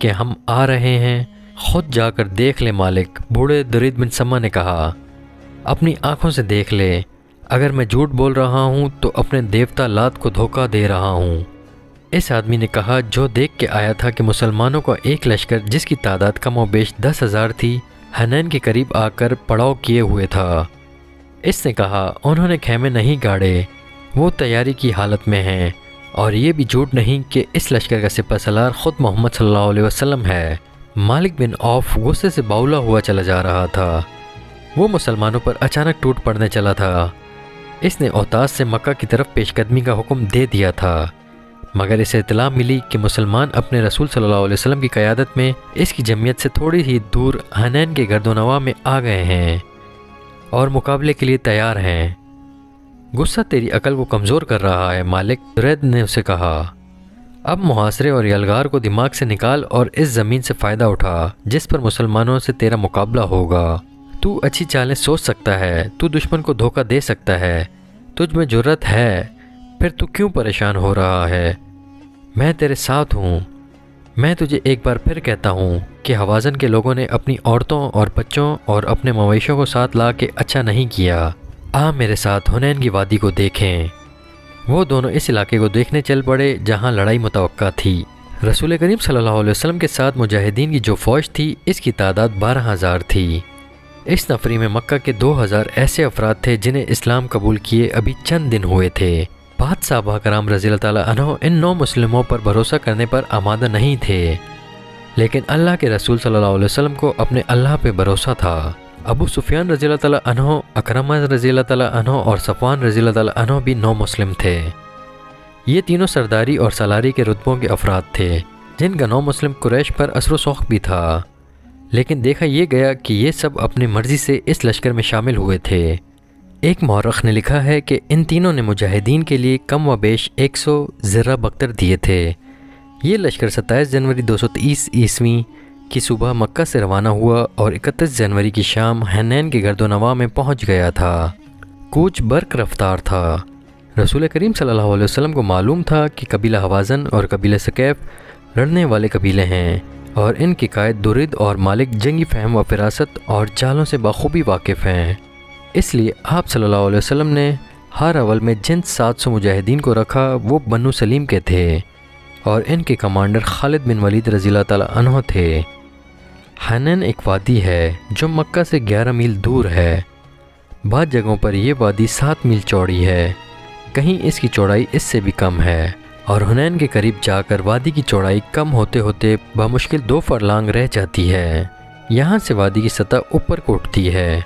کہ ہم آ رہے ہیں؟ خود جا کر دیکھ لے مالک، بوڑھے درید بن سما نے کہا۔ اپنی آنکھوں سے دیکھ لے، اگر میں جھوٹ بول رہا ہوں تو اپنے دیوتا لات کو دھوکہ دے رہا ہوں۔ اس آدمی نے کہا جو دیکھ کے آیا تھا کہ مسلمانوں کا ایک لشکر جس کی تعداد کم و بیش 10,000 تھی، حنین کے قریب آ کر پڑاؤ کیے ہوئے تھا۔ اس نے کہا انہوں نے خیمے نہیں گاڑے، وہ تیاری کی حالت میں ہیں، اور یہ بھی جھوٹ نہیں کہ اس لشکر کا سپہ سالار خود محمد صلی اللہ علیہ وسلم ہے۔ مالک بن عوف غصے سے باولا ہوا چلا جا رہا تھا۔ وہ مسلمانوں پر اچانک ٹوٹ پڑنے چلا تھا۔ اس نے اوتاس سے مکہ کی طرف پیش قدمی کا حکم دے دیا تھا، مگر اسے اطلاع ملی کہ مسلمان اپنے رسول صلی اللہ علیہ وسلم کی قیادت میں اس کی جمعیت سے تھوڑی ہی دور حنین کے گرد و نواح میں آ گئے ہیں اور مقابلے کے لیے تیار ہیں۔ غصہ تیری عقل کو کمزور کر رہا ہے مالک، درید نے اسے کہا۔ اب محاصرے اور یلغار کو دماغ سے نکال اور اس زمین سے فائدہ اٹھا جس پر مسلمانوں سے تیرا مقابلہ ہوگا۔ تو اچھی چالیں سوچ سکتا ہے، تو دشمن کو دھوکہ دے سکتا ہے، تجھ میں جرت ہے، پھر تو کیوں پریشان ہو رہا ہے؟ میں تیرے ساتھ ہوں۔ میں تجھے ایک بار پھر کہتا ہوں کہ حوازن کے لوگوں نے اپنی عورتوں اور بچوں اور اپنے مویشوں کو ساتھ لا کے اچھا نہیں کیا۔ آ میرے ساتھ حنین کی وادی کو دیکھیں۔ وہ دونوں اس علاقے کو دیکھنے چل پڑے جہاں لڑائی متوقع تھی۔ رسول کریم صلی اللہ علیہ وسلم کے ساتھ مجاہدین کی جو فوج تھی اس کی تعداد 12,000 تھی۔ اس نفری میں مکہ کے 2,000 ایسے افراد تھے جنہیں اسلام قبول کیے ابھی چند دن ہوئے تھے۔ بعض صحابہ کرام رضی اللہ تعالیٰ عنہ ان 9 مسلموں پر بھروسہ کرنے پر آمادہ نہیں تھے، لیکن اللہ کے رسول صلی اللہ علیہ وسلم کو اپنے اللہ پہ بھروسہ تھا۔ ابو سفیان رضی اللہ تعالیٰ عنہ، اکرمہ رضی اللہ تعالیٰ عنہ اور صفوان رضی اللہ تعالیٰ عنہ بھی 9 مسلم تھے۔ یہ تینوں سرداری اور سالاری کے رتبوں کے افراد تھے جن کا 9 مسلم قریش پر اثر و سوق بھی تھا، لیکن دیکھا یہ گیا کہ یہ سب اپنی مرضی سے اس لشکر میں شامل ہوئے تھے۔ ایک مورخ نے لکھا ہے کہ ان تینوں نے مجاہدین کے لیے کم و بیش 100 زرہ بختر دیے تھے۔ یہ لشکر 27 جنوری 230 عیسوی کی صبح مکہ سے روانہ ہوا اور 31 جنوری کی شام حنین کے گرد و نواح میں پہنچ گیا تھا۔ کوچ برق رفتار تھا۔ رسول کریم صلی اللہ علیہ وسلم کو معلوم تھا کہ قبیلہ حوازن اور قبیلہ ثقیف لڑنے والے قبیلے ہیں اور ان کے قائد درید اور مالک جنگی فہم و فراست اور چالوں سے بخوبی واقف ہیں۔ اس لیے آپ صلی اللہ علیہ وسلم نے ہر اول میں جن 700 مجاہدین کو رکھا وہ بنو سلیم کے تھے اور ان کے کمانڈر خالد بن ولید رضی اللہ تعالیٰ عنہ تھے۔ حنین ایک وادی ہے جو مکہ سے 11 میل دور ہے۔ بعض جگہوں پر یہ وادی 7 میل چوڑی ہے، کہیں اس کی چوڑائی اس سے بھی کم ہے، اور حنین کے قریب جا کر وادی کی چوڑائی کم ہوتے ہوتے بمشکل 2 فرلانگ رہ جاتی ہے۔ یہاں سے وادی کی سطح اوپر کو اٹھتی ہے،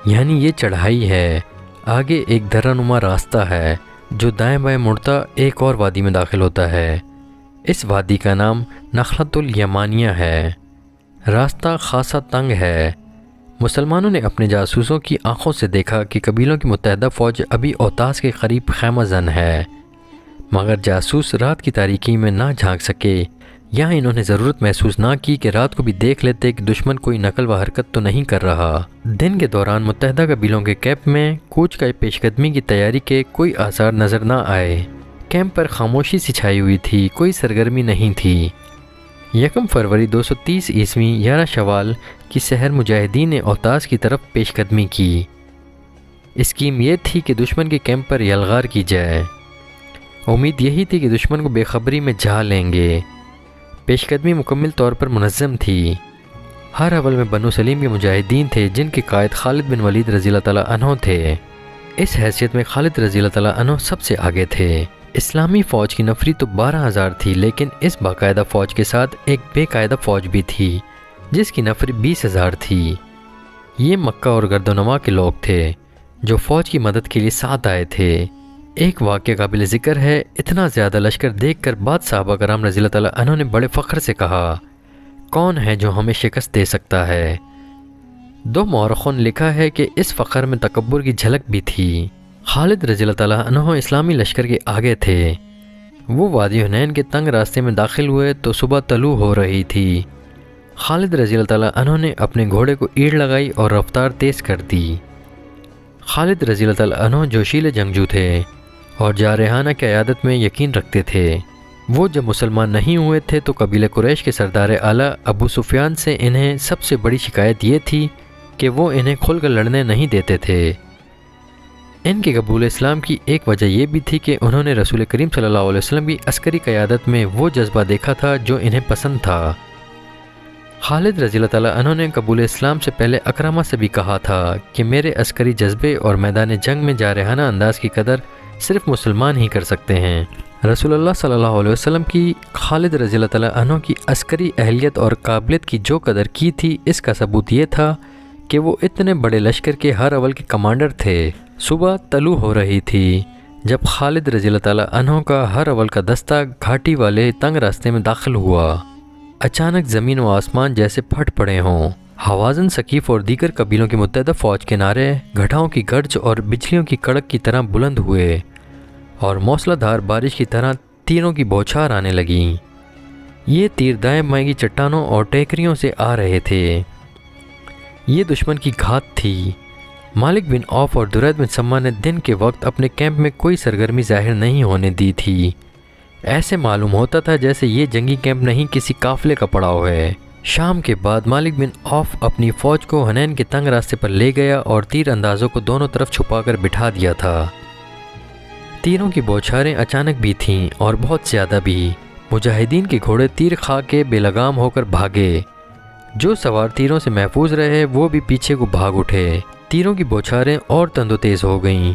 یعنی یہ چڑھائی ہے۔ آگے ایک درہ نما راستہ ہے جو دائیں بائیں مڑتا ایک اور وادی میں داخل ہوتا ہے۔ اس وادی کا نام نخلۃ الیمانیہ ہے۔ راستہ خاصا تنگ ہے۔ مسلمانوں نے اپنے جاسوسوں کی آنکھوں سے دیکھا کہ قبیلوں کی متحدہ فوج ابھی اوتاس کے قریب خیمہ زن ہے، مگر جاسوس رات کی تاریکی میں نہ جھانک سکے۔ یہاں انہوں نے ضرورت محسوس نہ کی کہ رات کو بھی دیکھ لیتے کہ دشمن کوئی نقل و حرکت تو نہیں کر رہا۔ دن کے دوران متحدہ قبیلوں کے کیمپ میں کوچ کا پیش قدمی کی تیاری کے کوئی آثار نظر نہ آئے۔ کیمپ پر خاموشی سی چھائی ہوئی تھی، کوئی سرگرمی نہیں تھی۔ 1 فروری 230 عیسوی 11 شوال کی سحر مجاہدین نے اوتاس کی طرف پیش قدمی کی۔ اسکیم یہ تھی کہ دشمن کے کیمپ پر یلغار کی جائے۔ امید یہی تھی کہ دشمن کو بے خبری میں جا لیں گے۔ پیش قدمی مکمل طور پر منظم تھی۔ ہر اول میں بنو سلیم کے مجاہدین تھے جن کے قائد خالد بن ولید رضی اللہ تعالیٰ عنہ تھے۔ اس حیثیت میں خالد رضی اللہ تعالیٰ عنہ سب سے آگے تھے۔ اسلامی فوج کی نفری تو 12,000 تھی، لیکن اس باقاعدہ فوج کے ساتھ ایک بے قاعدہ فوج بھی تھی جس کی نفری 20,000 تھی۔ یہ مکہ اور گرد و نواح کے لوگ تھے جو فوج کی مدد کے لیے ساتھ آئے تھے۔ ایک واقعہ قابل ذکر ہے، اتنا زیادہ لشکر دیکھ کر بعض صحابہ کرام رضی اللہ تعالیٰ عنہ نے بڑے فخر سے کہا، کون ہے جو ہمیں شکست دے سکتا ہے؟ 2 مورخوں نے لکھا ہے کہ اس فخر میں تکبر کی جھلک بھی تھی۔ خالد رضی اللہ تعالیٰ عنہ اسلامی لشکر کے آگے تھے۔ وہ وادی حنین کے تنگ راستے میں داخل ہوئے تو صبح طلوع ہو رہی تھی۔ خالد رضی اللہ تعالیٰ عنہ نے اپنے گھوڑے کو ایڑ لگائی اور رفتار تیز کر دی۔ خالد رضی اللہ تعالیٰ عنہ جوشیلے جنگجو تھے اور جارحانہ قیادت میں یقین رکھتے تھے۔ وہ جب مسلمان نہیں ہوئے تھے تو قبیلہ قریش کے سردار اعلیٰ ابو سفیان سے انہیں سب سے بڑی شکایت یہ تھی کہ وہ انہیں کھل کر لڑنے نہیں دیتے تھے۔ ان کے قبول اسلام کی ایک وجہ یہ بھی تھی کہ انہوں نے رسول کریم صلی اللہ علیہ وسلم کی عسکری قیادت میں وہ جذبہ دیکھا تھا جو انہیں پسند تھا۔ خالد رضی اللہ تعالیٰ عنہ نے قبول اسلام سے پہلے اکرمہ سے بھی کہا تھا کہ میرے عسکری جذبے اور میدان جنگ میں جارحانہ انداز کی قدر صرف مسلمان ہی کر سکتے ہیں۔ رسول اللہ صلی اللہ علیہ وسلم کی خالد رضی اللہ تعالیٰ عنہ کی عسکری اہلیت اور قابلیت کی جو قدر کی تھی، اس کا ثبوت یہ تھا کہ وہ اتنے بڑے لشکر کے ہر اول کے کمانڈر تھے۔ صبح طلوع ہو رہی تھی جب خالد رضی اللہ تعالیٰ عنہ کا ہر اول کا دستہ گھاٹی والے تنگ راستے میں داخل ہوا۔ اچانک زمین و آسمان جیسے پھٹ پڑے ہوں۔ حوازن، ثقیف اور دیگر قبیلوں کی متحدہ فوج کے نعرے گھٹاؤں کی گرج اور بجلیوں کی کڑک کی طرح بلند ہوئے اور موسلا دھار بارش کی طرح تیروں کی بوچھار آنے لگیں۔ یہ تیر دائیں بائیں کی چٹانوں اور ٹیکریوں سے آ رہے تھے۔ یہ دشمن کی گھات تھی۔ مالک بن عوف اور درید بن سمہ نے دن کے وقت اپنے کیمپ میں کوئی سرگرمی ظاہر نہیں ہونے دی تھی۔ ایسے معلوم ہوتا تھا جیسے یہ جنگی کیمپ نہیں کسی قافلے کا پڑاؤ ہے۔ شام کے بعد مالک بن عوف اپنی فوج کو حنین کے تنگ راستے پر لے گیا اور تیر اندازوں کو دونوں طرف چھپا کر بٹھا دیا تھا۔ تیروں کی بوچھاریں اچانک بھی تھیں اور بہت زیادہ بھی۔ مجاہدین کے گھوڑے تیر کھا کے بے لگام ہو کر بھاگے۔ جو سوار تیروں سے محفوظ رہے وہ بھی پیچھے کو بھاگ اٹھے۔ تیروں کی بوچھاریں اور تند و تیز ہو گئیں۔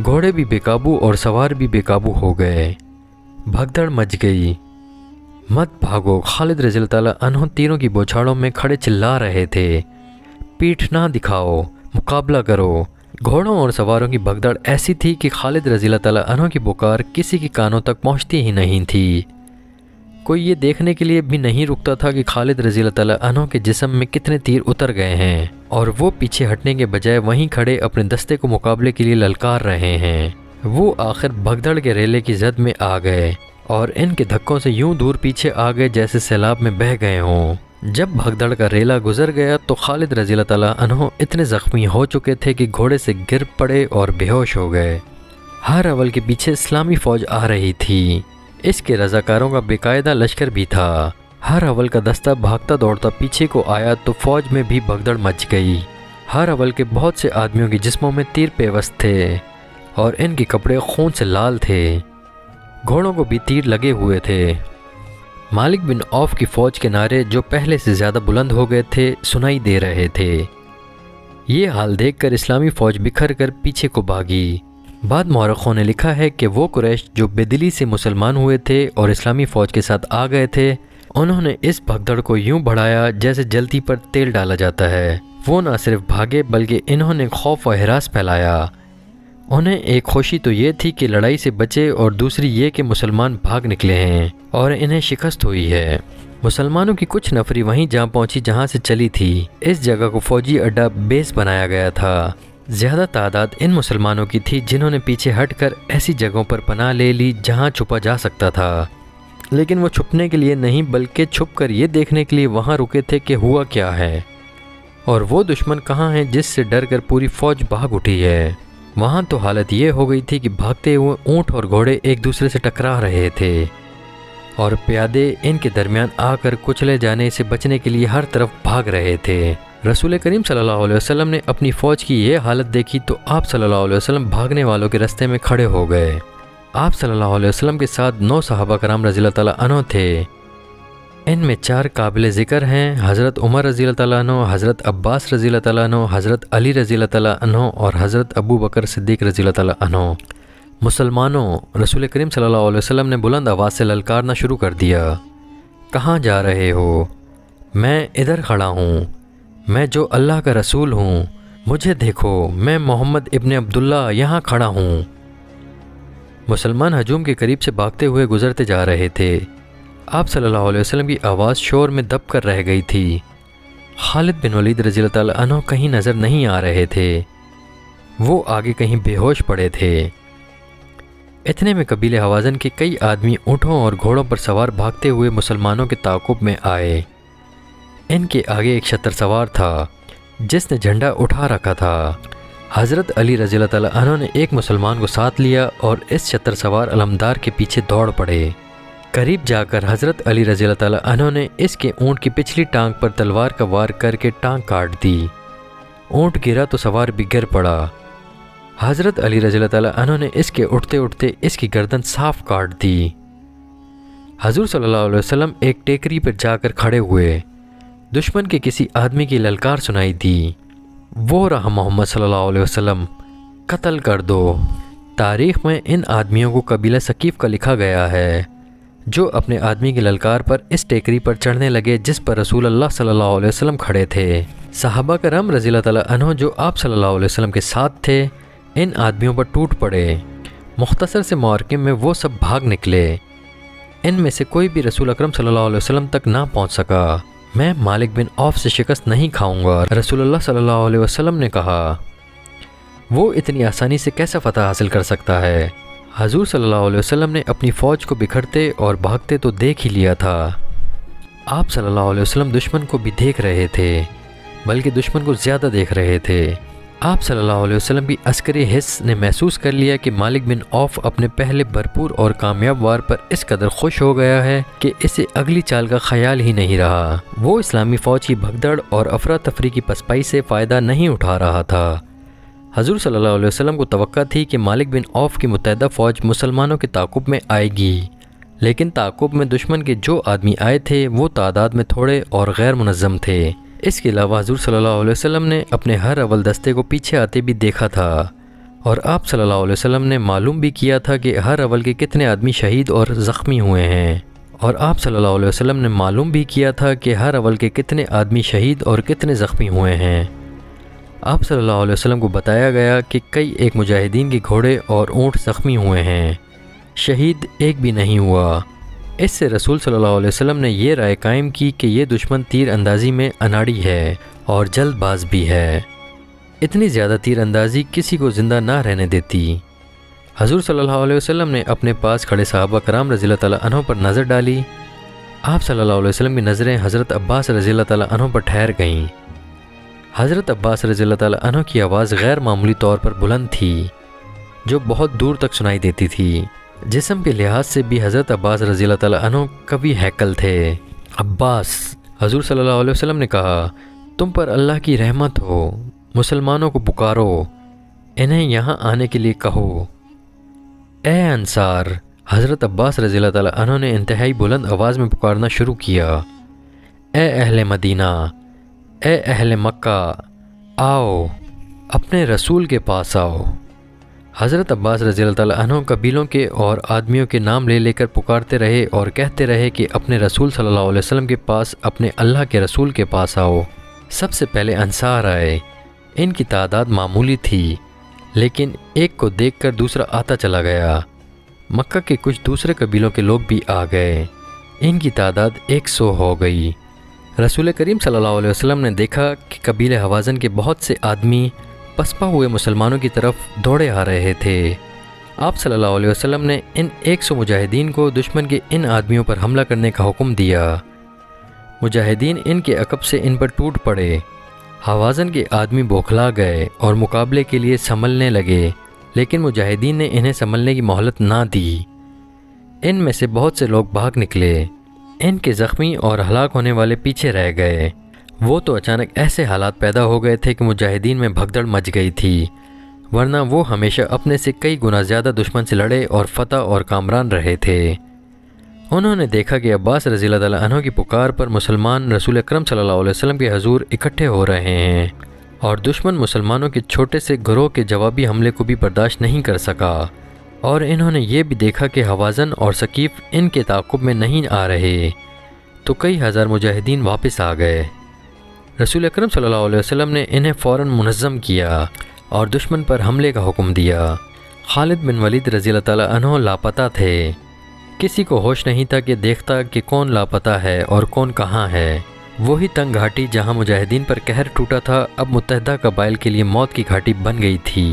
گھوڑے بھی بے قابو اور سوار بھی بے قابو ہو گئے۔ بھگدڑ مچ گئی۔ مت بھاگو، خالد رضی اللہ تعالیٰ عنہ تیروں کی بوچھاڑوں میں کھڑے چلا رہے تھے۔ پیٹھ نہ دکھاؤ، مقابلہ کرو۔ گھوڑوں اور سواروں کی بھگدڑ ایسی تھی کہ خالد رضی اللہ تعالیٰ عنہ کی پکار کسی کے کانوں تک پہنچتی ہی نہیں تھی۔ کوئی یہ دیکھنے کے لیے بھی نہیں رکتا تھا کہ خالد رضی اللہ تعالیٰ عنہ کے جسم میں کتنے تیر اتر گئے ہیں، اور وہ پیچھے ہٹنے کے بجائے وہیں کھڑے اپنے دستے کو مقابلے کے لیے للکار رہے ہیں۔ وہ آخر بھگدڑ کے ریلے کی زد میں آ گئے اور ان کے دھکوں سے یوں دور پیچھے آ گئے جیسے سیلاب میں بہہ گئے ہوں۔ جب بھگدڑ کا ریلا گزر گیا تو خالد رضی اللہ تعالیٰ عنہ اتنے زخمی ہو چکے تھے کہ گھوڑے سے گر پڑے اور بے ہوش ہو گئے۔ ہر اول کے پیچھے اسلامی فوج آ رہی تھی۔ اس کے رضاکاروں کا باقاعدہ لشکر بھی تھا۔ ہر اول کا دستہ بھاگتا دوڑتا پیچھے کو آیا تو فوج میں بھی بھگدڑ مچ گئی۔ ہر اول کے بہت سے آدمیوں کے جسموں میں تیر پیوست تھے اور ان کے کپڑے خون سے لال تھے۔ گھوڑوں کو بھی تیر لگے ہوئے تھے۔ مالک بن عوف کی فوج کے نعرے جو پہلے سے زیادہ بلند ہو گئے تھے سنائی دے رہے تھے۔ یہ حال دیکھ کر اسلامی فوج بکھر کر پیچھے کو بھاگی۔ بعد مورخوں نے لکھا ہے کہ وہ قریش جو بے دلی سے مسلمان ہوئے تھے اور اسلامی فوج کے ساتھ آ گئے تھے، انہوں نے اس بھگدڑ کو یوں بڑھایا جیسے جلتی پر تیل ڈالا جاتا ہے۔ وہ نہ صرف بھاگے بلکہ انہوں نے خوف و ہراس پھیلایا۔ انہیں ایک خوشی تو یہ تھی کہ لڑائی سے بچے اور دوسری یہ کہ مسلمان بھاگ نکلے ہیں اور انہیں شکست ہوئی ہے۔ مسلمانوں کی کچھ نفری وہیں جا پہنچی جہاں سے چلی تھی۔ اس جگہ کو فوجی اڈا بیس بنایا گیا تھا۔ زیادہ تعداد ان مسلمانوں کی تھی جنہوں نے پیچھے ہٹ کر ایسی جگہوں پر پناہ لے لی جہاں چھپا جا سکتا تھا، لیکن وہ چھپنے کے لیے نہیں بلکہ چھپ کر یہ دیکھنے کے لیے وہاں رکے تھے کہ ہوا کیا ہے اور وہ دشمن کہاں ہے جس سے ڈر کر پوری فوج بھاگ اٹھی ہے۔ وہاں تو حالت یہ ہو گئی تھی کہ بھاگتے ہوئے اونٹ اور گھوڑے ایک دوسرے سے ٹکرا رہے تھے اور پیادے ان کے درمیان آ کر کچلے جانے سے بچنے کے لیے ہر طرف بھاگ رہے تھے۔ رسول کریم صلی اللہ علیہ وسلم نے اپنی فوج کی یہ حالت دیکھی تو آپ صلی اللہ علیہ وسلم بھاگنے والوں کے راستے میں کھڑے ہو گئے۔ آپ صلی اللہ علیہ وسلم کے ساتھ 9 صحابہ کرام رضی اللہ تعالیٰ عنہ تھے۔ ان میں 4 قابل ذکر ہیں، حضرت عمر رضی اللہ تعالیٰ عنہ، حضرت عباس رضی اللہ تعالیٰ عنہ، حضرت علی رضی اللہ تعالیٰ عنہ اور حضرت ابو بکر صدیق رضی اللہ تعالیٰ عنہ۔ مسلمانوں، رسول کریم صلی اللہ علیہ وسلم نے بلند آواز سے للکارنا شروع کر دیا، کہاں جا رہے ہو؟ میں ادھر کھڑا ہوں، میں جو اللہ کا رسول ہوں، مجھے دیکھو، میں محمد ابن عبداللہ یہاں کھڑا ہوں۔ مسلمان ہجوم کے قریب سے بھاگتے ہوئے گزرتے جا رہے تھے۔ آپ صلی اللہ علیہ وسلم کی آواز شور میں دب کر رہ گئی تھی۔ خالد بن ولید رضی اللہ تعالیٰ عنہ کہیں نظر نہیں آ رہے تھے، وہ آگے کہیں بے ہوش پڑے تھے۔ اتنے میں قبیلے حوازن کے کئی آدمی اونٹوں اور گھوڑوں پر سوار بھاگتے ہوئے مسلمانوں کے تعاقب میں آئے۔ ان کے آگے ایک شتر سوار تھا جس نے جھنڈا اٹھا رکھا تھا۔ حضرت علی رضی اللہ تعالیٰ عنہ نے ایک مسلمان کو ساتھ لیا اور اس شتر سوار علمدار کے پیچھے دوڑ پڑے۔ قریب جا کر حضرت علی رضی اللہ تعالیٰ عنہ نے اس کے اونٹ کی پچھلی ٹانگ پر تلوار کا وار کر کے ٹانگ کاٹ دی۔ اونٹ گرا تو سوار بھی گر پڑا۔ حضرت علی رضی اللہ تعالیٰ عنہ نے اس کے اٹھتے اٹھتے اس کی گردن صاف کاٹ دی۔ حضور صلی اللہ علیہ وسلم ایک ٹیکری پر جا کر کھڑے ہوئے۔ دشمن کے کسی آدمی کی للکار سنائی دی، وہ رہا محمد صلی اللہ علیہ وسلم، قتل کر دو۔ تاریخ میں ان آدمیوں کو قبیلہ ثقیف کا لکھا گیا ہے، جو اپنے آدمی کی للکار پر اس ٹیکری پر چڑھنے لگے جس پر رسول اللہ صلی اللہ علیہ وسلم کھڑے تھے۔ صحابہ کرام رضی اللہ تعالیٰ عنہ جو آپ صلی اللہ علیہ وسلم کے ساتھ تھے ان آدمیوں پر ٹوٹ پڑے۔ مختصر سے معرکے میں وہ سب بھاگ نکلے۔ ان میں سے کوئی بھی رسول اکرم صلی اللہ علیہ وسلم تک نہ پہنچ سکا۔ میں مالک بن عوف سے شکست نہیں کھاؤں گا، رسول اللہ صلی اللہ علیہ وسلم نے کہا۔ وہ اتنی آسانی سے کیسا فتح حاصل کر سکتا ہے؟ حضور صلی اللہ علیہ وسلم نے اپنی فوج کو بکھرتے اور بھاگتے تو دیکھ ہی لیا تھا۔ آپ صلی اللہ علیہ وسلم دشمن کو بھی دیکھ رہے تھے، بلکہ دشمن کو زیادہ دیکھ رہے تھے۔ آپ صلی اللہ علیہ وسلم کی عسکری حس نے محسوس کر لیا کہ مالک بن عوف اپنے پہلے بھرپور اور کامیاب وار پر اس قدر خوش ہو گیا ہے کہ اسے اگلی چال کا خیال ہی نہیں رہا۔ وہ اسلامی فوج کی بھگدڑ اور افراتفری کی پسپائی سے فائدہ نہیں اٹھا رہا تھا۔ حضور صلی اللہ علیہ وسلم کو توقع تھی کہ مالک بن عوف کی متحدہ فوج مسلمانوں کے تعاقب میں آئے گی، لیکن تعاقب میں دشمن کے جو آدمی آئے تھے وہ تعداد میں تھوڑے اور غیر منظم تھے۔ اس کے علاوہ حضور صلی اللہ علیہ وسلم نے اپنے ہر اول دستے کو پیچھے آتے بھی دیکھا تھا، اور آپ صلی اللہ علیہ وسلم نے معلوم بھی کیا تھا کہ ہر اول کے کتنے آدمی شہید اور زخمی ہوئے ہیں، اور آپ صلی اللہ علیہ وسلم نے معلوم بھی کیا تھا کہ ہر اول کے کتنے آدمی شہید اور کتنے زخمی ہوئے ہیں۔ آپ صلی اللہ علیہ وسلم کو بتایا گیا کہ کئی ایک مجاہدین کے گھوڑے اور اونٹ زخمی ہوئے ہیں، شہید ایک بھی نہیں ہوا۔ اس سے رسول صلی اللہ علیہ وسلم نے یہ رائے قائم کی کہ یہ دشمن تیر اندازی میں اناڑی ہے اور جلد باز بھی ہے۔ اتنی زیادہ تیر اندازی کسی کو زندہ نہ رہنے دیتی۔ حضور صلی اللہ علیہ وسلم نے اپنے پاس کھڑے صحابہ کرام رضی اللہ تعالیٰ عنہ پر نظر ڈالی۔ آپ صلی اللہ علیہ وسلم کی نظریں حضرت عباس رضی اللہ تعالیٰ عنہ پر ٹھہر گئیں۔ حضرت عباس رضی اللہ تعالیٰ عنہ کی آواز غیر معمولی طور پر بلند تھی، جو بہت دور تک سنائی دیتی تھی۔ جسم کے لحاظ سے بھی حضرت عباس رضی اللہ تعالیٰ عنہ قوی ہیکل تھے۔ عباس، حضور صلی اللہ علیہ وسلم نے کہا، تم پر اللہ کی رحمت ہو، مسلمانوں کو پکارو، انہیں یہاں آنے کے لیے کہو۔ اے انصار، حضرت عباس رضی اللہ تعالیٰ عنہ نے انتہائی بلند آواز میں پکارنا شروع کیا، اے اہل مدینہ، اے اہل مکہ، آؤ، اپنے رسول کے پاس آؤ۔ حضرت عباس رضی اللہ تعالیٰ عنہ قبیلوں کے اور آدمیوں کے نام لے لے کر پکارتے رہے اور کہتے رہے کہ اپنے رسول صلی اللہ علیہ وسلم کے پاس، اپنے اللہ کے رسول کے پاس آؤ۔ سب سے پہلے انصار آئے۔ ان کی تعداد معمولی تھی، لیکن ایک کو دیکھ کر دوسرا آتا چلا گیا۔ مکہ کے کچھ دوسرے قبیلوں کے لوگ بھی آ گئے، ان کی تعداد 100 ہو گئی۔ رسول کریم صلی اللہ علیہ وسلم نے دیکھا کہ قبیلہ حوازن کے بہت سے آدمی پسپا ہوئے مسلمانوں کی طرف دوڑے آ رہے تھے۔ آپ صلی اللہ علیہ وسلم نے ان 100 مجاہدین کو دشمن کے ان آدمیوں پر حملہ کرنے کا حکم دیا۔ مجاہدین ان کے عقب سے ان پر ٹوٹ پڑے۔ حوازن کے آدمی بوکھلا گئے اور مقابلے کے لیے سنبھلنے لگے، لیکن مجاہدین نے انہیں سنبھلنے کی مہلت نہ دی۔ ان میں سے بہت سے لوگ بھاگ نکلے، ان کے زخمی اور ہلاک ہونے والے پیچھے رہ گئے۔ وہ تو اچانک ایسے حالات پیدا ہو گئے تھے کہ مجاہدین میں بھگدڑ مچ گئی تھی، ورنہ وہ ہمیشہ اپنے سے کئی گنا زیادہ دشمن سے لڑے اور فتح اور کامران رہے تھے۔ انہوں نے دیکھا کہ عباس رضی اللہ تعالیٰ عنہ کی پکار پر مسلمان رسول اکرم صلی اللہ علیہ وسلم کے حضور اکٹھے ہو رہے ہیں، اور دشمن مسلمانوں کے چھوٹے سے گروہ کے جوابی حملے کو بھی برداشت نہیں کر سکا، اور انہوں نے یہ بھی دیکھا کہ حوازن اور ثقیف ان کے تعاقب میں نہیں آ رہے، تو کئی ہزار مجاہدین واپس آ گئے۔ رسول اکرم صلی اللہ علیہ وسلم نے انہیں فوراً منظم کیا اور دشمن پر حملے کا حکم دیا۔ خالد بن ولید رضی اللہ تعالیٰ عنہ لاپتہ تھے۔ کسی کو ہوش نہیں تھا کہ دیکھتا کہ کون لاپتہ ہے اور کون کہاں ہے۔ وہی تنگ گھاٹی جہاں مجاہدین پر قہر ٹوٹا تھا، اب متحدہ قبائل کے لیے موت کی گھاٹی بن گئی تھی۔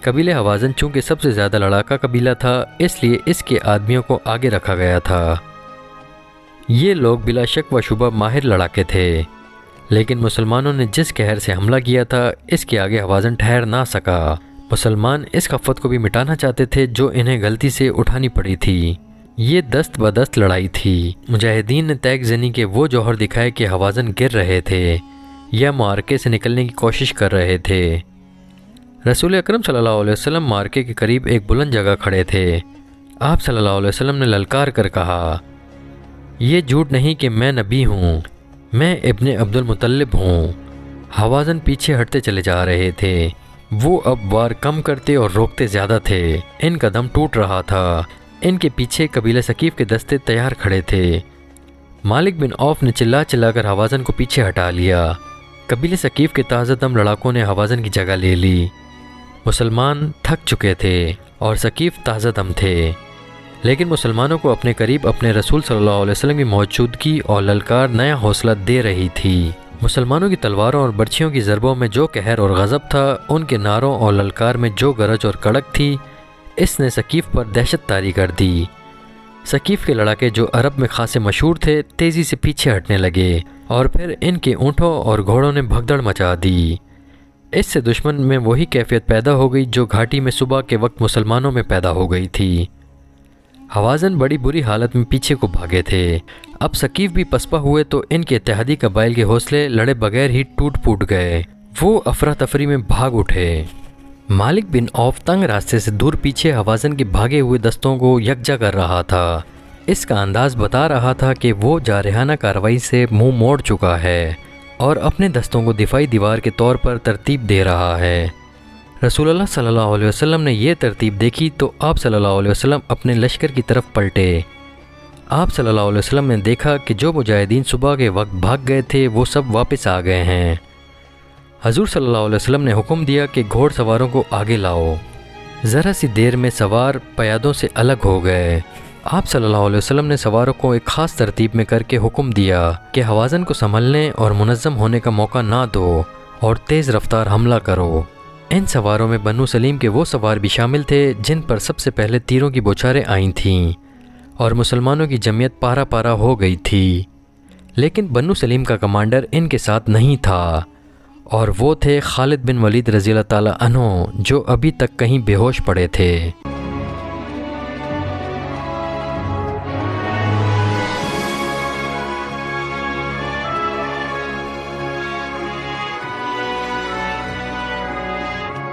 قبیلہ حوازن چونکہ سب سے زیادہ لڑاکا قبیلہ تھا، اس لیے اس کے آدمیوں کو آگے رکھا گیا تھا۔ یہ لوگ بلا شک و شبہ ماہر لڑاکے تھے، لیکن مسلمانوں نے جس قہر سے حملہ کیا تھا، اس کے آگے حوازن ٹھہر نہ سکا۔ مسلمان اس خفت کو بھی مٹانا چاہتے تھے جو انہیں غلطی سے اٹھانی پڑی تھی۔ یہ دست بدست لڑائی تھی۔ مجاہدین نے تیگ زنی کے وہ جوہر دکھائے کہ ہوازن گر رہے تھے یا معرکے سے نکلنے کی کوشش کر رہے تھے۔ رسول اکرم صلی اللہ علیہ وسلم معرکے کے قریب ایک بلند جگہ کھڑے تھے۔ آپ صلی اللہ علیہ وسلم نے للکار کر کہا، یہ جھوٹ نہیں کہ میں نبی ہوں، میں ابن عبد المطلب ہوں۔ ہوازن پیچھے ہٹتے چلے جا رہے تھے، وہ اب وار کم کرتے اور روکتے زیادہ تھے، ان کا دم ٹوٹ رہا تھا۔ ان کے پیچھے قبیلہ ثقیف کے دستے تیار کھڑے تھے۔ مالک بن عوف نے چلا کر ہوازن کو پیچھے ہٹا لیا۔ قبیلہ ثقیف کے تازہ دم لڑاکوں نے ہوازن کی جگہ لے لی۔ مسلمان تھک چکے تھے اور ثقیف تازہ دم تھے، لیکن مسلمانوں کو اپنے قریب اپنے رسول صلی اللہ علیہ وسلم کی موجودگی اور للکار نیا حوصلہ دے رہی تھی۔ مسلمانوں کی تلواروں اور برچھیوں کی ضربوں میں جو قہر اور غضب تھا، ان کے نعروں اور للکار میں جو گرج اور کڑک تھی، اس نے ثقیف پر دہشت طاری کر دی۔ ثقیف کے لڑاکے جو عرب میں خاصے مشہور تھے تیزی سے پیچھے ہٹنے لگے اور پھر ان کے اونٹوں اور گھوڑوں نے بھگدڑ مچا دی۔ اس سے دشمن میں وہی کیفیت پیدا ہو گئی جو گھاٹی میں صبح کے وقت مسلمانوں میں پیدا ہو گئی تھی۔ ہوازن بڑی بری حالت میں پیچھے کو بھاگے تھے۔ اب ثقیف بھی پسپا ہوئے تو ان کے اتحادی قبائل کے حوصلے لڑے بغیر ہی ٹوٹ پھوٹ گئے۔ وہ افراتفری میں بھاگ اٹھے۔ مالک بن عوف تنگ راستے سے دور پیچھے ہوازن کے بھاگے ہوئے دستوں کو یکجا کر رہا تھا۔ اس کا انداز بتا رہا تھا کہ وہ جارحانہ کارروائی سے منہ موڑ چکا ہے اور اپنے دستوں کو دفاعی دیوار کے طور پر ترتیب دے رہا ہے۔ رسول اللہ صلی اللہ علیہ وسلم نے یہ ترتیب دیکھی تو آپ صلی اللہ علیہ وسلم اپنے لشکر کی طرف پلٹے۔ آپ صلی اللہ علیہ وسلم نے دیکھا کہ جو مجاہدین صبح کے وقت بھاگ گئے تھے وہ سب واپس آ گئے ہیں۔ حضور صلی اللہ علیہ وسلم نے حکم دیا کہ گھوڑ سواروں کو آگے لاؤ۔ ذرا سی دیر میں سوار پیادوں سے الگ ہو گئے۔ آپ صلی اللہ علیہ وسلم نے سواروں کو ایک خاص ترتیب میں کر کے حکم دیا کہ ہوازن کو سنبھلنے اور منظم ہونے کا موقع نہ دو اور تیز رفتار حملہ کرو۔ ان سواروں میں بنو سلیم کے وہ سوار بھی شامل تھے جن پر سب سے پہلے تیروں کی بوچھاریں آئی تھیں اور مسلمانوں کی جمعیت پارا پارا ہو گئی تھی، لیکن بنو سلیم کا کمانڈر ان کے ساتھ نہیں تھا اور وہ تھے خالد بن ولید رضی اللہ تعالیٰ عنہ، جو ابھی تک کہیں بے ہوش پڑے تھے۔